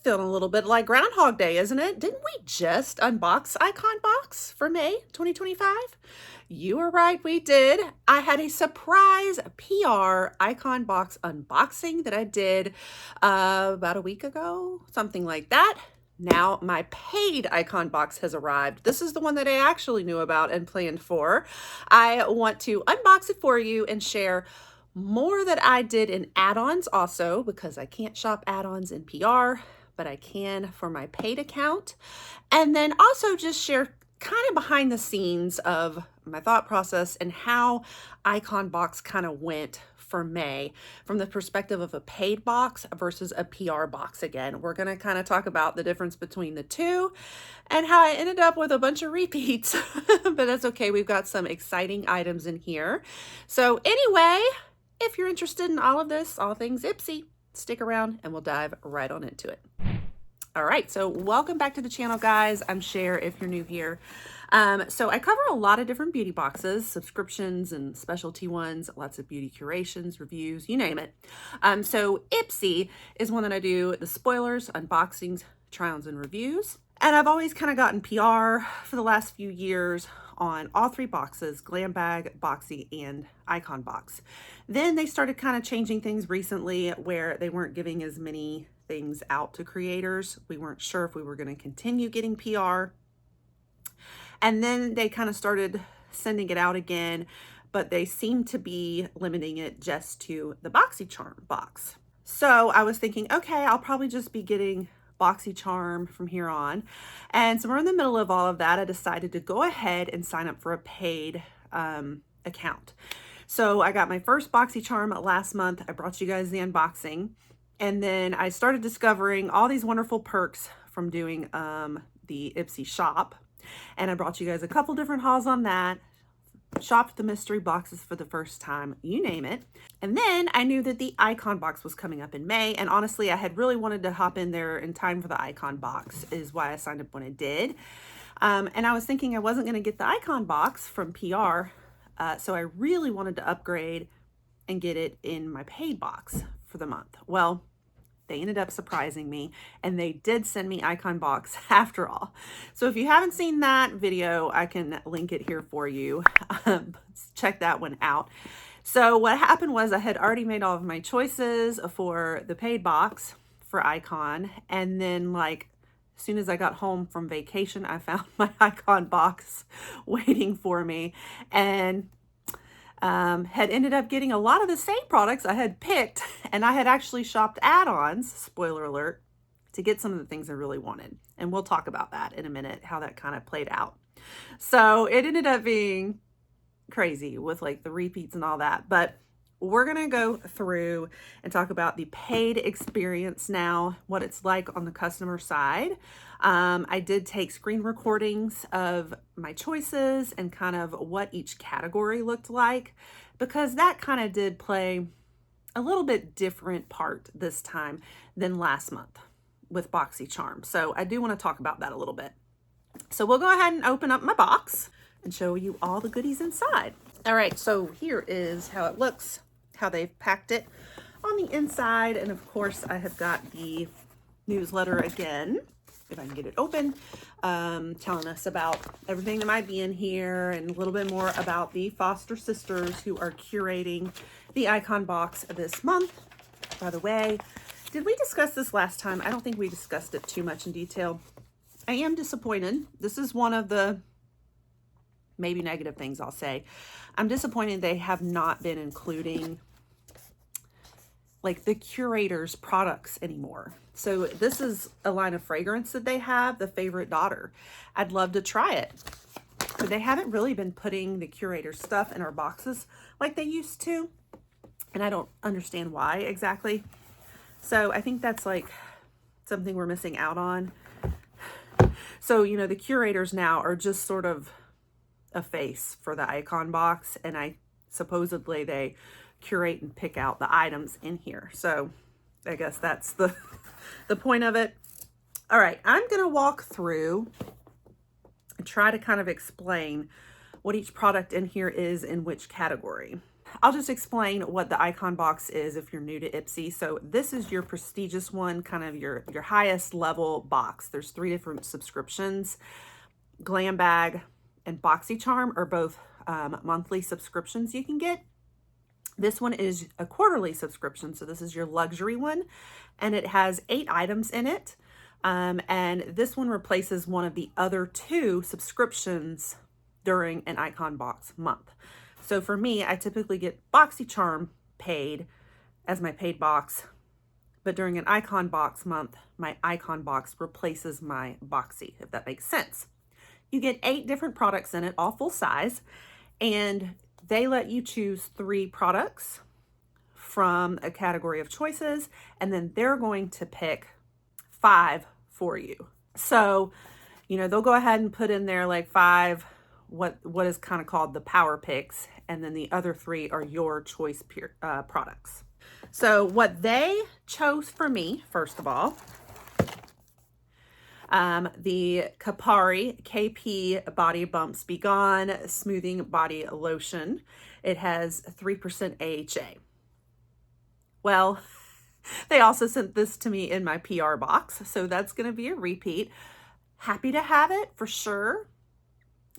Feeling a little bit like Groundhog Day, isn't it? Didn't we just unbox Icon Box for May 2025? You were right, we did. I had a surprise PR Icon Box unboxing that I did about a week ago, something like that. Now my paid Icon Box has arrived. This is the one that I actually knew about and planned for. I want to unbox it for you and share more that I did in add-ons also, because I can't shop add-ons in PR, but I can for my paid account. And then also just share kind of behind the scenes of my thought process and how Icon Box kind of went for May from the perspective of a paid box versus a PR box. Again, we're going to kind of talk about the difference between the two and how I ended up with a bunch of repeats, but that's okay. We've got some exciting items in here. So anyway, if you're interested in all of this, all things Ipsy, stick around and we'll dive right on into it. All right, so welcome back to the channel, guys. I'm Cher if you're new here. So I cover a lot of different beauty boxes, subscriptions and specialty ones, lots of beauty curations, reviews, you name it. So Ipsy is one that I do the spoilers, unboxings, try-ons, and reviews. And I've always kind of gotten PR for the last few years on all three boxes, Glam Bag, Boxy, and Icon Box. Then they started kind of changing things recently where they weren't giving as many things out to creators. We weren't sure if we were going to continue getting PR. And then they kind of started sending it out again, but they seem to be limiting it just to the BoxyCharm box. So I was thinking, okay, I'll probably just be getting BoxyCharm from here on. And somewhere in the middle of all of that, I decided to go ahead and sign up for a paid account. So I got my first BoxyCharm last month. I brought you guys the unboxing. And then I started discovering all these wonderful perks from doing the Ipsy shop. And I brought you guys a couple different hauls on that. Shopped the mystery boxes for the first time, you name it. And then I knew that the Icon Box was coming up in May. And honestly, I had really wanted to hop in there in time for the Icon Box, is why I signed up when I did. And I was thinking I wasn't going to get the Icon Box from PR. So I really wanted to upgrade and get it in my paid box for the month. Well, they ended up surprising me and they did send me Icon Box after all. So if you haven't seen that video, I can link it here for you. Check that one out. So what happened was I had already made all of my choices for the paid box for Icon. And then like as soon as I got home from vacation, I found my Icon Box waiting for me and had ended up getting a lot of the same products I had picked, and I had actually shopped add-ons, spoiler alert, to get some of the things I really wanted. And we'll talk about that in a minute, how that kind of played out. So it ended up being crazy with like the repeats and all that, but we're going to go through and talk about the paid experience now, what it's like on the customer side. I did take screen recordings of my choices and kind of what each category looked like, because that kind of did play a little bit different part this time than last month with BoxyCharm. So I do want to talk about that a little bit. So we'll go ahead and open up my box and show you all the goodies inside. All right, so here is how it looks, how they've packed it on the inside. And of course I have got the newsletter again, if I can get it open, telling us about everything that might be in here and a little bit more about the foster sisters who are curating the Icon Box this month. By the way, did we discuss this last time? I don't think we discussed it too much in detail. I am disappointed. This is one of the maybe negative things I'll say. I'm disappointed they have not been including like the curator's products anymore. So this is a line of fragrance that they have, the Favorite Daughter. I'd love to try it, but they haven't really been putting the curator stuff in our boxes like they used to. And I don't understand why exactly. So I think that's like something we're missing out on. So, you know, the curators now are just sort of a face for the Icon Box, and I supposedly they curate and pick out the items in here. So I guess that's the point of it. All right, I'm going to walk through and try to kind of explain what each product in here is in which category. I'll just explain what the Icon Box is if you're new to Ipsy. So this is your prestigious one, kind of your highest level box. There's 3 different subscriptions. Glam Bag and BoxyCharm are both monthly subscriptions you can get. This one is a quarterly subscription, so this is your luxury one, and it has 8 items in it. And this one replaces one of the other 2 subscriptions during an Icon Box month. So for me, I typically get BoxyCharm paid as my paid box, but during an Icon Box month, my Icon Box replaces my Boxy, if that makes sense. You get 8 different products in it, all full size, and they let you choose 3 products from a category of choices, and then they're going to pick 5 for you. So, you know, they'll go ahead and put in there like 5, what is kind of called the power picks, and then the other 3 are your choice products. So what they chose for me, first of all, the Kapari KP Body Bumps Be Gone Smoothing Body Lotion. It has 3% AHA. Well, they also sent this to me in my PR box, so that's going to be a repeat. Happy to have it for sure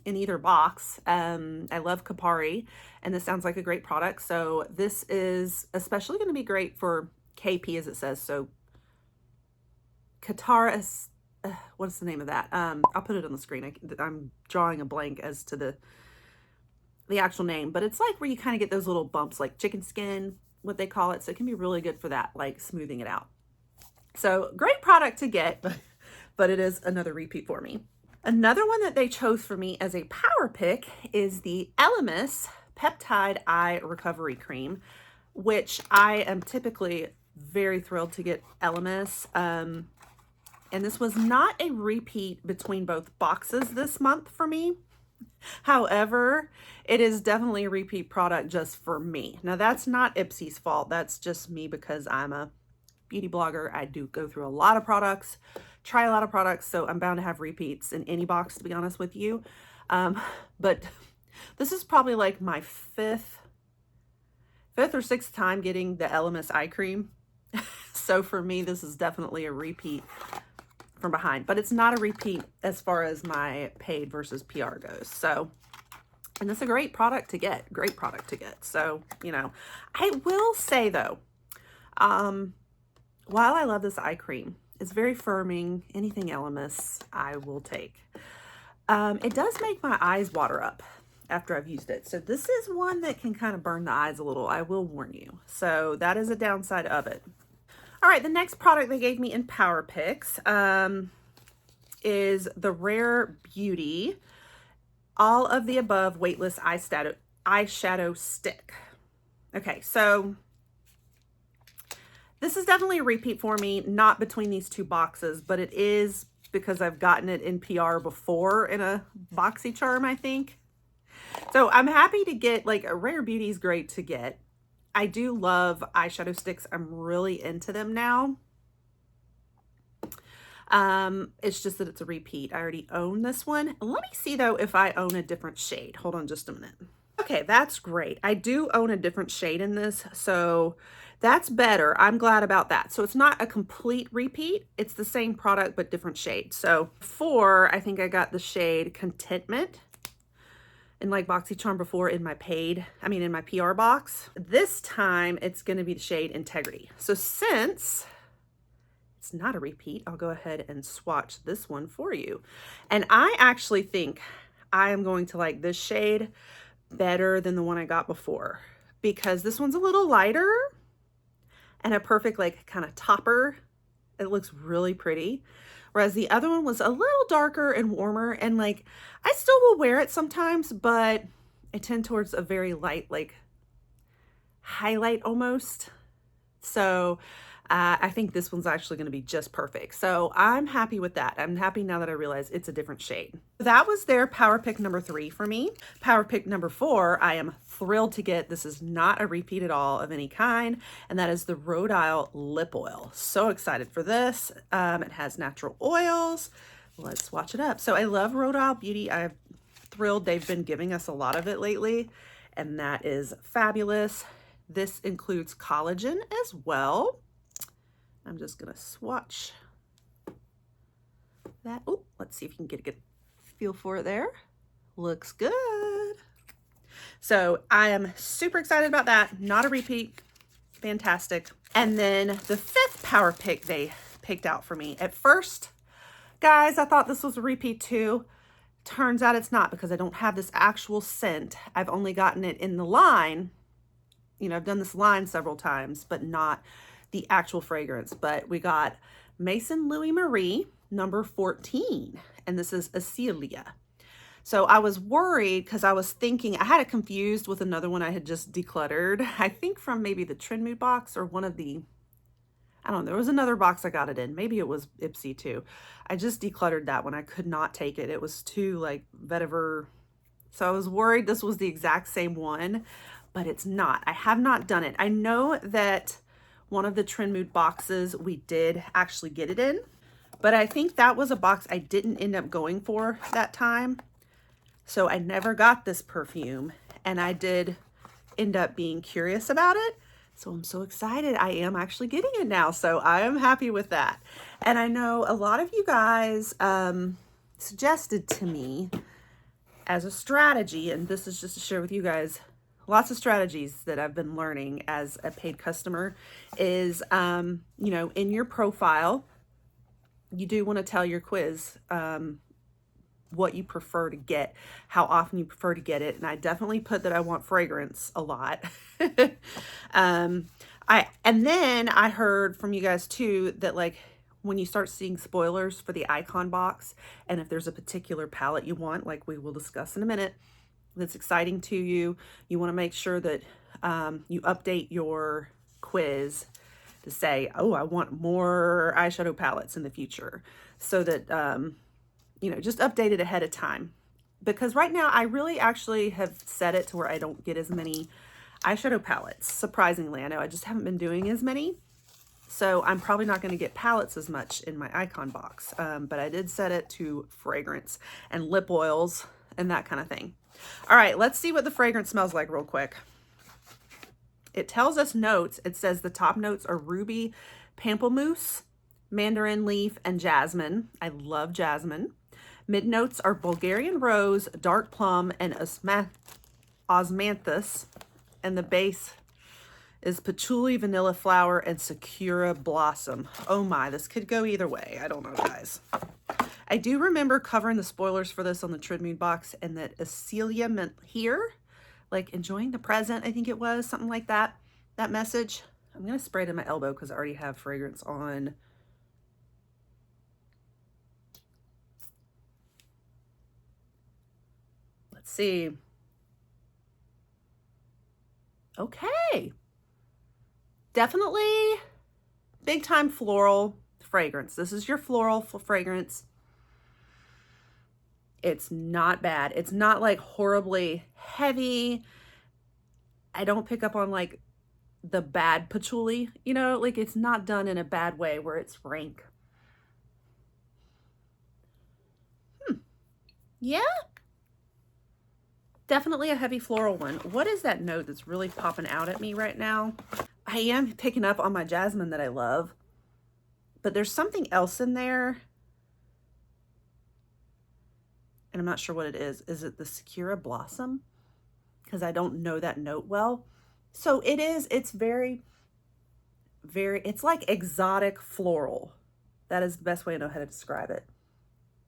in either box. I love Kapari, and this sounds like a great product. So this is especially going to be great for KP, as it says. So Katara, what's the name of that? I'll put it on the screen. I'm drawing a blank as to the actual name, but it's like where you kind of get those little bumps, like chicken skin, what they call it. So it can be really good for that, like smoothing it out. So great product to get, but it is another repeat for me. Another one that they chose for me as a power pick is the Elemis Peptide Eye Recovery Cream, which I am typically very thrilled to get Elemis. And this was not a repeat between both boxes this month for me. However, it is definitely a repeat product just for me. Now, that's not Ipsy's fault. That's just me because I'm a beauty blogger. I do go through a lot of products, try a lot of products, so I'm bound to have repeats in any box, to be honest with you. But this is probably like my fifth or sixth time getting the Elemis eye cream. So for me, this is definitely a repeat from behind, but it's not a repeat as far as my paid versus PR goes. So, and it's a great product to get, So, you know, I will say though, while I love this eye cream, it's very firming. Anything Elemis I will take. It does make my eyes water up after I've used it. So this is one that can kind of burn the eyes a little, I will warn you. So that is a downside of it. All right, the next product they gave me in Power Picks is the Rare Beauty All of the Above Weightless Eyeshadow Stick. Okay, so this is definitely a repeat for me, not between these 2 boxes, but it is because I've gotten it in PR before in a BoxyCharm, I think. So I'm happy to get, like, a Rare Beauty is great to get. I do love eyeshadow sticks. I'm really into them now. It's just that it's a repeat. I already own this one. Let me see though if I own a different shade. Hold on just a minute. Okay, that's great. I do own a different shade in this, so that's better. I'm glad about that. So it's not a complete repeat. It's the same product, but different shade. So before, I think I got the shade Contentment in like BoxyCharm before in my in my PR box. This time it's gonna be the shade Integrity. So since it's not a repeat, I'll go ahead and swatch this one for you. And I actually think I am going to like this shade better than the one I got before, because this one's a little lighter and a perfect like kind of topper. It looks really pretty. Whereas the other one was a little darker and warmer, and like I still will wear it sometimes, but I tend towards a very light, like highlight almost. So I think this one's actually going to be just perfect. So I'm happy with that. I'm happy now that I realize it's a different shade. That was their Power Pick number 3 for me. Power Pick number 4, I am thrilled to get. This is not a repeat at all of any kind, and that is the Rhode Isle Lip Oil. So excited for this. It has natural oils. Let's swatch it up. So I love Rhode Isle Beauty. I'm thrilled they've been giving us a lot of it lately. and that is fabulous. This includes collagen as well. I'm just gonna swatch that. Oh, let's see if you can get a good feel for it there. Looks good. So I am super excited about that. Not a repeat. Fantastic. And then the 5th power pick they picked out for me. At first, guys, I thought this was a repeat too. Turns out it's not, because I don't have this actual scent. I've only gotten it in the line. You know, I've done this line several times, but not the actual fragrance. But we got Maison Louis Marie number 14, and this is Acelia. So I was worried because I was thinking, I had it confused with another one I had just decluttered. I think from maybe the Trend Mood box or one of the, I don't know, there was another box I got it in. Maybe it was Ipsy too. I just decluttered that one. I could not take it. It was too like vetiver. So I was worried this was the exact same one, but it's not. I have not done it. I know that one of the Trend Mood boxes we did actually get it in, but I think that was a box I didn't end up going for that time. So I never got this perfume, and I did end up being curious about it. So I'm so excited. I am actually getting it now. So I am happy with that. And I know a lot of you guys suggested to me as a strategy, and this is just to share with you guys lots of strategies that I've been learning as a paid customer, is, you know, in your profile, you do want to tell your quiz what you prefer to get, how often you prefer to get it. And I definitely put that I want fragrance a lot. And then I heard from you guys too, that like when you start seeing spoilers for the icon box, and if there's a particular palette you want, like we will discuss in a minute, that's exciting to you, you want to make sure that you update your quiz to say, oh, I want more eyeshadow palettes in the future, so that you know, just update it ahead of time. Because right now I really actually have set it to where I don't get as many eyeshadow palettes. Surprisingly, I know I just haven't been doing as many. So I'm probably not going to get palettes as much in my icon box. But I did set it to fragrance and lip oils and that kind of thing. All right, let's see what the fragrance smells like real quick. It tells us notes. It says the top notes are ruby, pamplemousse, mandarin leaf, and jasmine. I love jasmine. Mid notes are Bulgarian rose, dark plum, and osmanthus. And the base is patchouli, vanilla flower, and sakura blossom. Oh my, this could go either way. I don't know, guys. I do remember covering the spoilers for this on the Trend Mood box, and that Acelia meant here, like enjoying the present, I think it was, something like that, that message. I'm going to spray it in my elbow because I already have fragrance on. Let's see. Okay. Definitely big time floral fragrance. This is your floral fragrance. It's not bad. It's not like horribly heavy. I don't pick up on like the bad patchouli, you know, like it's not done in a bad way where it's rank. Yeah. Definitely a heavy floral one. What is that note that's really popping out at me right now? I am picking up on my jasmine that I love, but there's something else in there. And I'm not sure what it is. Is it the sakura blossom? Because I don't know that note well. So it is, it's very, it's like exotic floral. That is the best way I know how to describe it.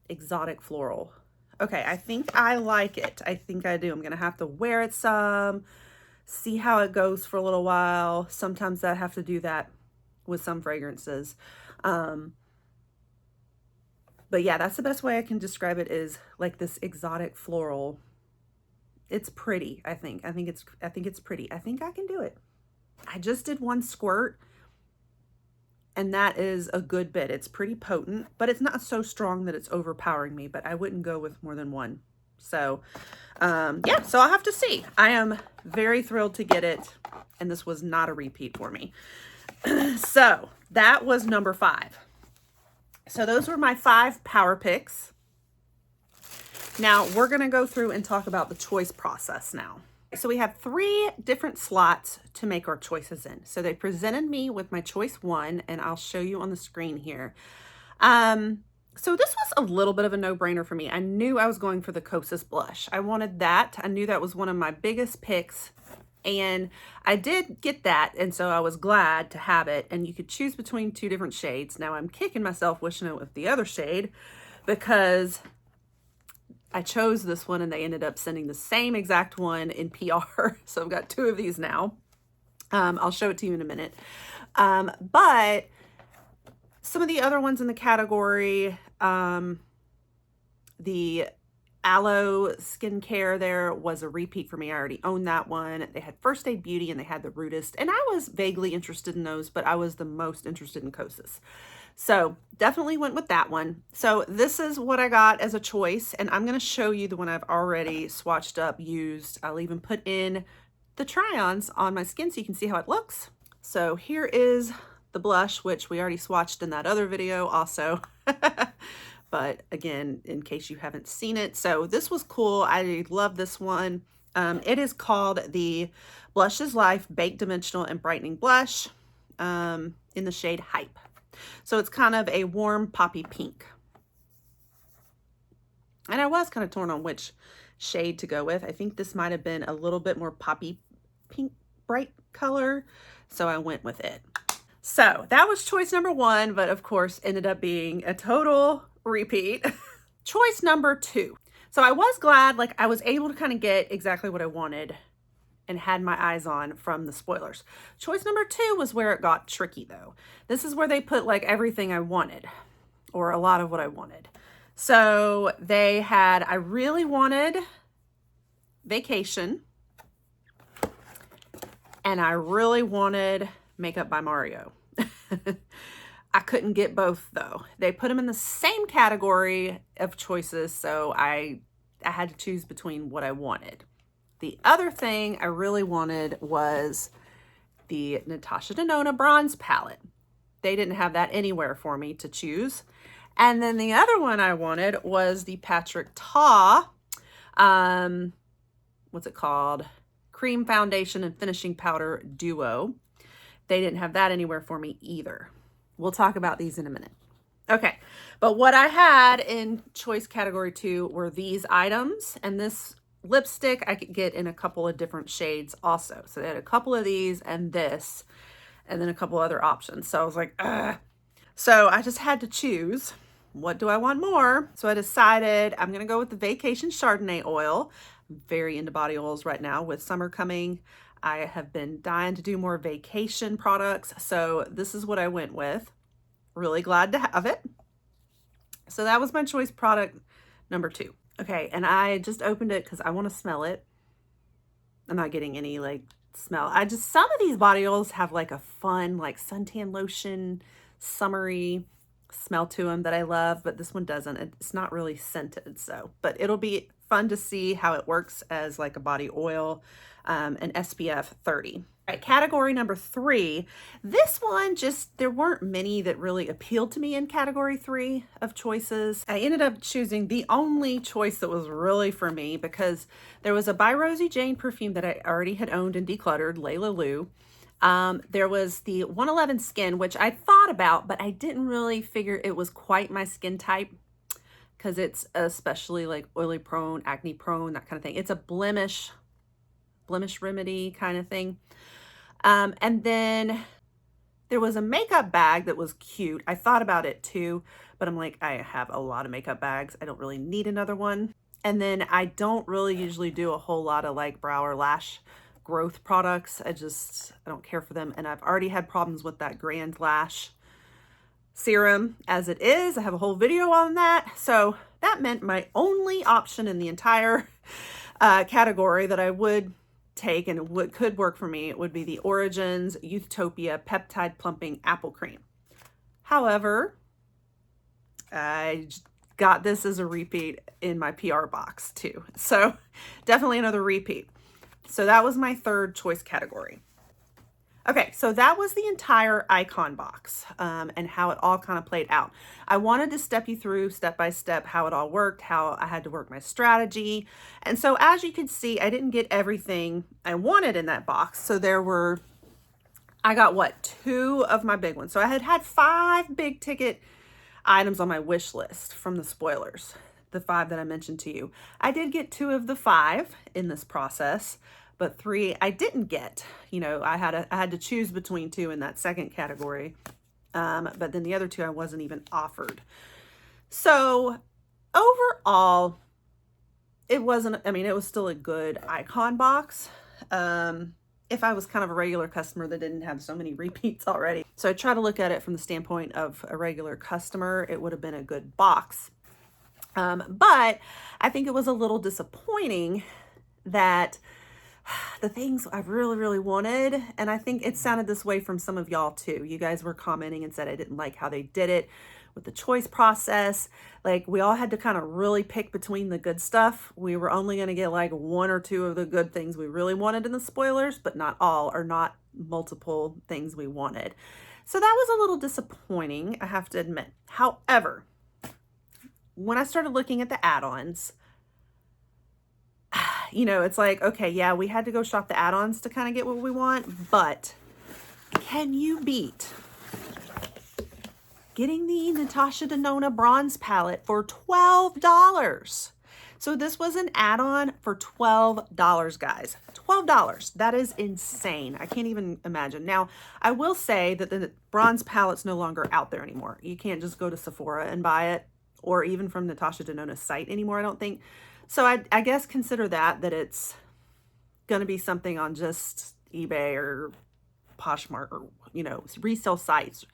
Exotic floral. Okay, I think I like it. I think I do. I'm going to have to wear it some, see how it goes for a little while. Sometimes I have to do that with some fragrances. But yeah, that's the best way I can describe it, is like this exotic floral. It's pretty, I think. I think it's pretty. I think I can do it. I just did one squirt, and that is a good bit. It's pretty potent, but it's not so strong that it's overpowering me, but I wouldn't go with more than one. So yeah, so I'll have to see. I am very thrilled to get it, and this was not a repeat for me. So that was number 5. So those were my 5 power picks. Now we're going to go through and talk about the choice process now. So we have 3 different slots to make our choices in. So they presented me with my choice 1, and I'll show you on the screen here. So this was a little bit of a no-brainer for me. I knew I was going for the Kosas blush. I wanted that. I knew that was one of my biggest picks, and I did get that, and so I was glad to have it. And you could choose between 2 different shades. Now I'm kicking myself wishing it was the other shade, because I chose this one and they ended up sending the same exact one in PR. So I've got 2 of these now. I'll show it to you in a minute. But some of the other ones in the category, the Aloe skincare there was a repeat for me. I already owned that one. They had First Aid Beauty and they had the Rudest, and I was vaguely interested in those, but I was the most interested in Kosas. So definitely went with that one. So this is what I got as a choice, and I'm going to show you the one I've already swatched up, used. I'll even put in the try-ons on my skin so you can see how it looks. So here is the blush, which we already swatched in that other video also. But again, in case you haven't seen it. So this was cool. I love this one. It is called the Blush is Life Baked Dimensional and Brightening Blush in the shade Hype. So it's kind of a warm poppy pink. And I was kind of torn on which shade to go with. I think this might have been a little bit more poppy pink bright color, so I went with it. So that was choice number 1, but of course ended up being a total repeat. Choice number 2. So I was glad, like, I was able to kind of get exactly what I wanted and had my eyes on from the spoilers. Choice number 2 was where it got tricky though. This is where they put like everything I wanted, or a lot of what I wanted. So they had, I really wanted Vacation, and I really wanted Makeup by Mario. I couldn't get both though. They put them in the same category of choices, so I had to choose between what I wanted. The other thing I really wanted was the Natasha Denona Bronze Palette. They didn't have that anywhere for me to choose. And then the other one I wanted was the Patrick Ta, what's it called? Cream Foundation and Finishing Powder Duo. They didn't have that anywhere for me either. We'll talk about these in a minute. Okay, but what I had in choice category 2 were these items, and this lipstick I could get in a couple of different shades also. So they had a couple of these and this, and then a couple other options. So I was like, ugh. So I just had to choose, what do I want more? So I decided I'm gonna go with the Vacation Chardonnay oil. I'm very into body oils right now with summer coming. I have been dying to do more vacation products, so this is what I went with. Really glad to have it. So that was my choice product number 2. Okay, and I just opened it because I want to smell it. I'm not getting any like smell. Some of these body oils have like a fun like suntan lotion, summery smell to them that I love, but this one doesn't. It's not really scented, so, but it'll be fun to see how it works as like a body oil, an SPF 30. All right, category number 3. This one there weren't many that really appealed to me in category 3 of choices. I ended up choosing the only choice that was really for me, because there was a By Rosie Jane perfume that I already had owned and decluttered, Layla Lou. There was the 111 Skin, which I thought about, but I didn't really figure it was quite my skin type, because it's especially like oily prone, acne prone, that kind of thing. It's a blemish remedy kind of thing. And then there was a makeup bag that was cute. I thought about it too, but I'm like, I have a lot of makeup bags. I don't really need another one. And then I don't really usually do a whole lot of like brow or lash growth products. I don't care for them. And I've already had problems with that Grand Lash serum as it is. I have a whole video on that. So that meant my only option in the entire category that I would take and could work for me, it would be the Origins Youthtopia Peptide Plumping Apple Cream. However, I got this as a repeat in my PR box too. So definitely another repeat. So that was my 3rd choice category. Okay, so that was the entire icon box and how it all kind of played out. I wanted to step you through step by step how it all worked, how I had to work my strategy. And so as you can see, I didn't get everything I wanted in that box. So I got what, 2 of my big ones. So I had 5 big ticket items on my wish list from the spoilers, the 5 that I mentioned to you. I did get 2 of the 5 in this process, but 3 I didn't get. You know, I had to choose between 2 in that second category, but then the other 2 I wasn't even offered. So overall, it wasn't, I mean, it was still a good icon box. If I was kind of a regular customer that didn't have so many repeats already. So I try to look at it from the standpoint of a regular customer, it would have been a good box. But I think it was a little disappointing that the things I really, really wanted, and I think it sounded this way from some of y'all too. You guys were commenting and said I didn't like how they did it with the choice process. Like, we all had to kind of really pick between the good stuff. We were only going to get like 1 or 2 of the good things we really wanted in the spoilers, but not all, or not multiple things we wanted. So that was a little disappointing, I have to admit. However, when I started looking at the add-ons, you know, it's like, okay, yeah, we had to go shop the add-ons to kind of get what we want, but can you beat getting the Natasha Denona bronze palette for $12? So this was an add-on for $12, guys. $12. That is insane. I can't even imagine. Now, I will say that the bronze palette's no longer out there anymore. You can't just go to Sephora and buy it, or even from Natasha Denona's site anymore, I don't think. So I guess consider that it's going to be something on just eBay or Poshmark or, you know, resale sites.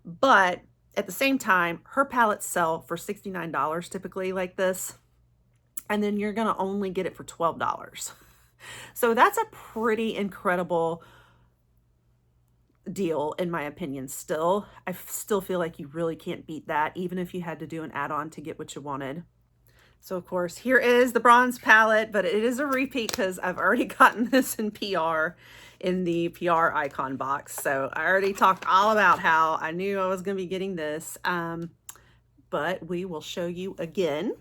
But at the same time, her palettes sell for $69 typically like this. And then you're going to only get it for $12. So that's a pretty incredible deal, in my opinion. Still, I still feel like you really can't beat that, even if you had to do an add-on to get what you wanted. So of course, here is the bronze palette, but it is a repeat because I've already gotten this in PR, in the PR icon box. So I already talked all about how I knew I was going to be getting this, but we will show you again.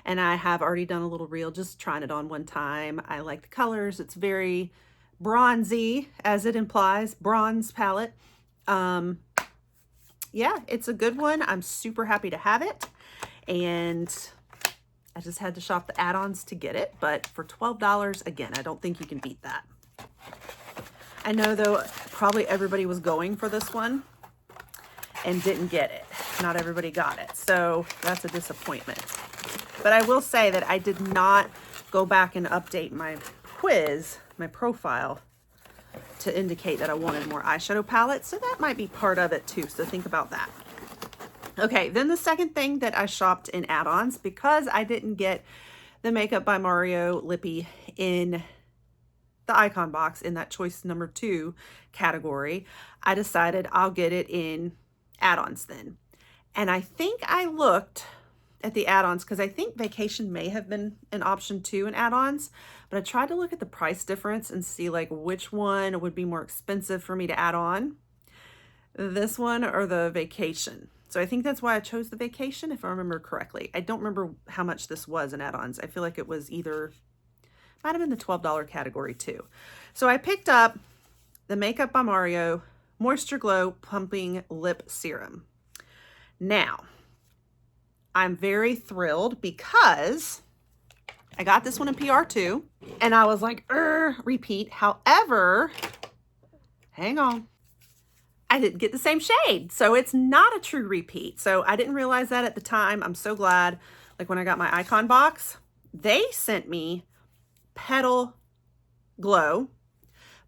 And I have already done a little reel, just trying it on one time. I like the colors. It's very bronzy, as it implies, bronze palette. Yeah, it's a good one. I'm super happy to have it. And I just had to shop the add-ons to get it, but for $12, again, I don't think you can beat that. I know, though, probably everybody was going for this one and didn't get it. Not everybody got it, so that's a disappointment. But I will say that I did not go back and update my quiz, my profile, to indicate that I wanted more eyeshadow palettes, so that might be part of it too, so think about that. Okay, then the second thing that I shopped in add-ons, because I didn't get the Makeup by Mario Lippy in the icon box in that choice number 2 category, I decided I'll get it in add-ons then. And I think I looked at the add-ons because I think Vacation may have been an option too in add-ons, but I tried to look at the price difference and see like which one would be more expensive for me to add on, this one or the Vacation. So I think that's why I chose the Vacation, if I remember correctly. I don't remember how much this was in add-ons. I feel like it was either, might have been the $12 category too. So I picked up the Makeup by Mario Moisture Glow Pumping Lip Serum. Now, I'm very thrilled because I got this one in PR too, and I was like, repeat. However, hang on. I didn't get the same shade, so it's not a true repeat. So I didn't realize that at the time. I'm so glad. Like when I got my icon box, they sent me Petal Glow,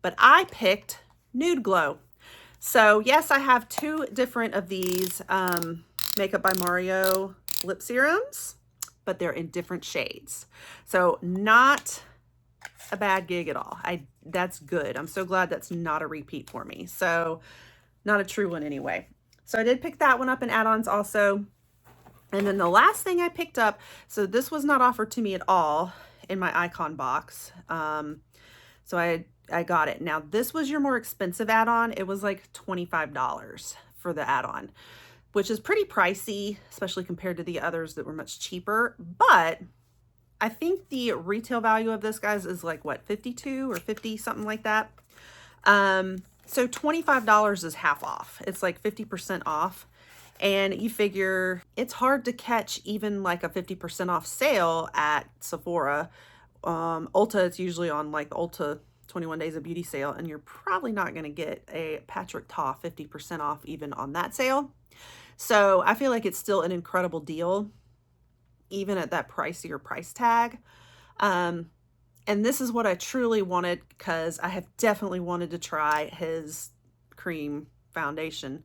but I picked Nude Glow. So yes, I have 2 different of these Makeup by Mario lip serums, but they're in different shades. So not a bad gig at all. That's good. I'm so glad that's not a repeat for me. So not a true one anyway. So I did pick that one up in add-ons also. And then the last thing I picked up, so this was not offered to me at all in my icon box. So I I got it. Now, this was your more expensive add-on. It was like $25 for the add-on, which is pretty pricey, especially compared to the others that were much cheaper. But I think the retail value of this, guys, is like, what, 52 or 50, something like that. So $25 is half off. It's like 50% off. And you figure it's hard to catch even like a 50% off sale at Sephora. Ulta, it's usually on like the Ulta 21 Days of Beauty sale, and you're probably not going to get a Patrick Ta 50% off even on that sale. So I feel like it's still an incredible deal, even at that pricier price tag. And this is what I truly wanted, because I have definitely wanted to try his cream foundation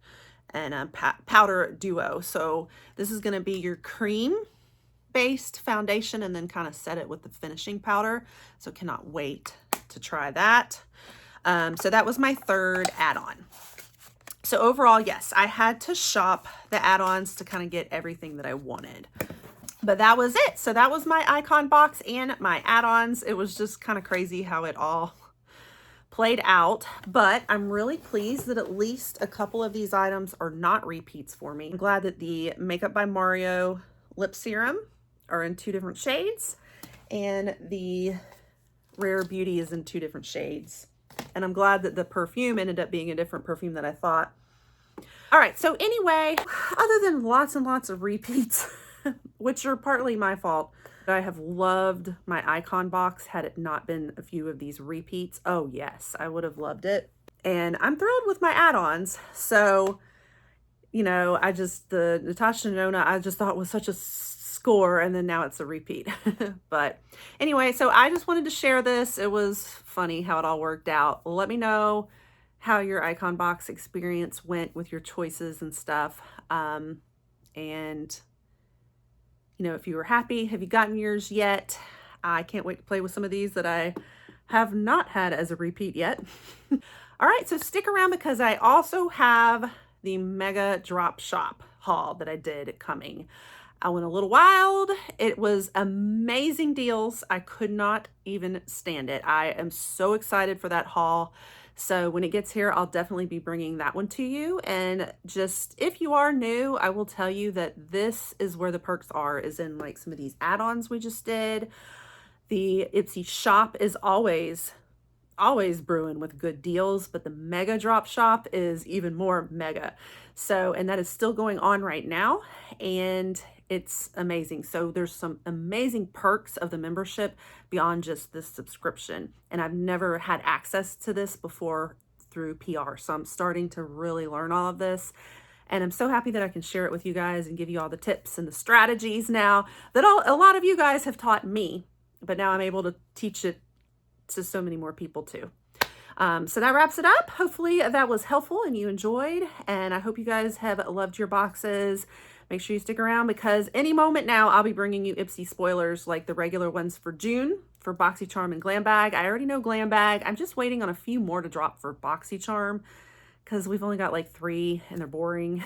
and powder duo. So this is going to be your cream based foundation, and then kind of set it with the finishing powder. So cannot wait to try that. So that was my third add-on. So overall, yes, I had to shop the add-ons to kind of get everything that I wanted. But that was it. So that was my icon box and my add-ons. It was just kind of crazy how it all played out, but I'm really pleased that at least a couple of these items are not repeats for me. I'm glad that the Makeup by Mario lip serum are in 2 different shades, and the Rare Beauty is in 2 different shades. And I'm glad that the perfume ended up being a different perfume than I thought. All right, so anyway, other than lots and lots of repeats, which are partly my fault, I have loved my icon box had it not been a few of these repeats. Oh yes, I would have loved it. And I'm thrilled with my add-ons. So, you know, the Natasha Denona, I just thought was such a score, and then now it's a repeat. But anyway, so I just wanted to share this. It was funny how it all worked out. Let me know how your icon box experience went with your choices and stuff. And you know, if you were happy, have you gotten yours yet? I can't wait to play with some of these that I have not had as a repeat yet. All right, so stick around, because I also have the Mega Drop Shop haul that I did coming. I went a little wild. It was amazing deals. I could not even stand it. I am so excited for that haul. So when it gets here, I'll definitely be bringing that one to you. And just, if you are new, I will tell you that this is where the perks are, is in like some of these add-ons we just did. The Ipsy shop is always brewing with good deals, but the Mega Drop Shop is even more mega. So, and that is still going on right now, and it's amazing. So there's some amazing perks of the membership beyond just this subscription. And I've never had access to this before through PR. So I'm starting to really learn all of this. And I'm so happy that I can share it with you guys and give you all the tips and the strategies now that a lot of you guys have taught me, but now I'm able to teach it to so many more people too. So that wraps it up. Hopefully that was helpful and you enjoyed, and I hope you guys have loved your boxes. Make sure you stick around, because any moment now I'll be bringing you Ipsy spoilers, like the regular ones for June for BoxyCharm and Glam Bag. I already know Glam Bag. I'm just waiting on a few more to drop for BoxyCharm, because we've only got like 3 and they're boring.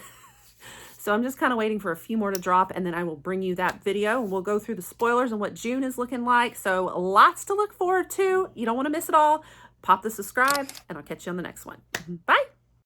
So I'm just kind of waiting for a few more to drop, and then I will bring you that video and we'll go through the spoilers and what June is looking like. So lots to look forward to. You don't want to miss it all. Pop the subscribe, and I'll catch you on the next one. Bye.